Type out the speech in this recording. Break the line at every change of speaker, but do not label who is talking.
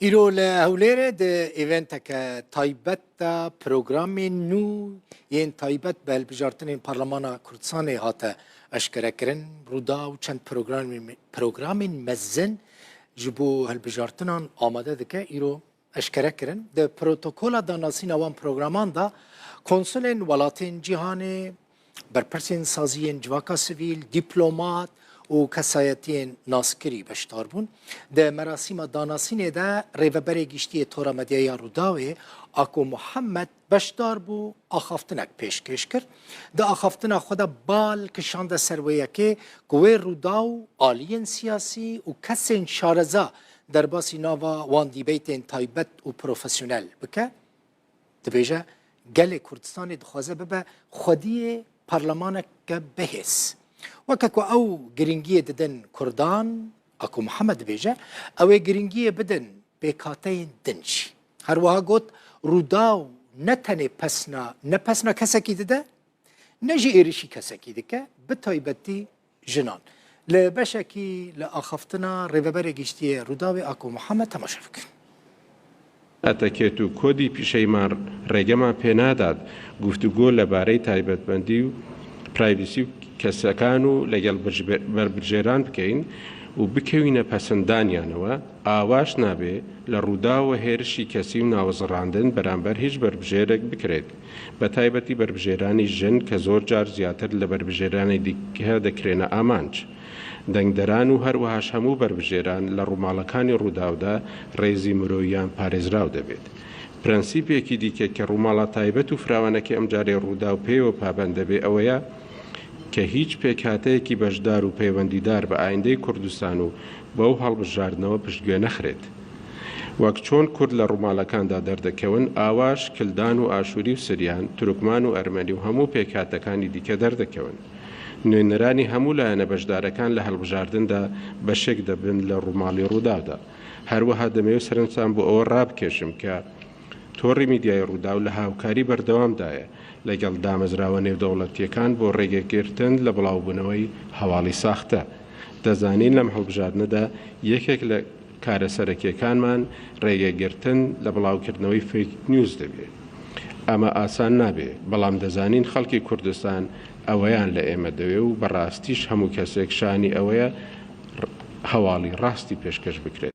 ایرو لهولێرە de eventeke taybet de programên nû yên taybet bi hilbijartinên Parlemana Kurdistanê hate eşkerekirin. Rûda û çend programên mezin ji bo hilbijartinan amade dike îro eşkerekirin. Di protokola danasîna wan programan da konsulên welatên cîhanê, berpirsên saziyên civaka sivîl, dîplomat û kesayetiyên naskirî beşdar bûn. Di merasîma danasînê de rêveberê giştiyê tora medyaya Rûdawê Ako Muhammed beşdar bû axaftinek pêşkêş kir. Di axaftina xwe de bal kişande ser wê yekê ku wê Rûdaw aliyên siyasî û kesên şareza derbasî nava wan dîbeytên taybet û profesyonel bike. Dibêje gelê Kurdistanê dixwaze bibe xwediyê parlemaneke bihêz. Weke ku ew giringiyê didin Kurdan, Ako Muhammed dibêje, ew ê giringiyê bidin pêkhateyên din jî. Her wiha got Rûdaw ne tenê pesna kesekî dide, ne jî êrişî kesekî dike, bi taybetî jinan. Li beşekî li axaftina rêveberê giştiyê Rûdawê Ako Muhammed temaşe bikin.
ئەتەکێت و کۆدی پیشەیمان ڕێگەمان پێنادات گفتوگۆ لەبارەی تایبەتمەندی و پرایڤسی و کەسەکان و لەگەڵ بربژێران بکەین و بکەوینە پەسەندانیانەوە ئاواش نابێ لە ڕووداوە هێرشی کەسی و ناوەزڕاندن بەرامبەر هیچ بربژێرێک بکرێت بە تایبەتی بربژێرانی ژن کە زۆر جار زیاتر لە بربژێرانی دیکە دەکرێنە ئامانج. دەنگدەران و هەروەهاش هەموو بربژێران لە ڕووماڵەکانی ڕووداودا ڕێزی مرۆییان پارێزراو دەبێت. پرەنسیپێکی دیکە کە ڕووماڵە تایبەت و فراوانەکە ئەمجارێ ڕوودا و پێوە پابەند دەبێ ئەوەیە کە هیچ پێکهاتەیەکی بەشدار و پەیوەندیدار بە ئایندەی کوردستان و بەو هەڵبژاردنەوە پشتگوێ نەخرێت. وەک چۆن کورد لە ڕووماڵەکاندا دەردەکەون ئاواش کلدان و ئاشووری و سریان، تورکمان و ئەرمەنی و هەموو پێکهاتەکانی دیکە دەردەکەون. نوێنەرانی هەموو لایەنە بەشدارەکان لە هەڵبژاردندا بەشێک دەبن لە ڕووماڵی ڕووداودا. هەروەها دەمەوێت سەرنجام بۆ ئەوە ڕابکێشم کە تۆڕی میدیای ڕوودا و لە هاوکاری بەردەوامدایە لەگەڵ دامەزراوە نێودەوڵەتیەکان بۆ ڕێگەگرتن لە بڵاوبوونەوەی هەواڵی ساختە. دەزانین لەم هەڵبژاردنەدا یەکێک لە کارەسەرەکیەکانمان ڕێگەگرتن لە بڵاوکردنەوەی فێک نیوز دەبێت. ئەمە ئاسان نابێ، بەڵام دەزانین خەڵکی کوردستان ئەوەیان لە ئێمە دەوێ و بەڕاستیش هەموو کەسێک شانی ئەوەیە هەواڵی ڕاستی پێشکەش بکرێت.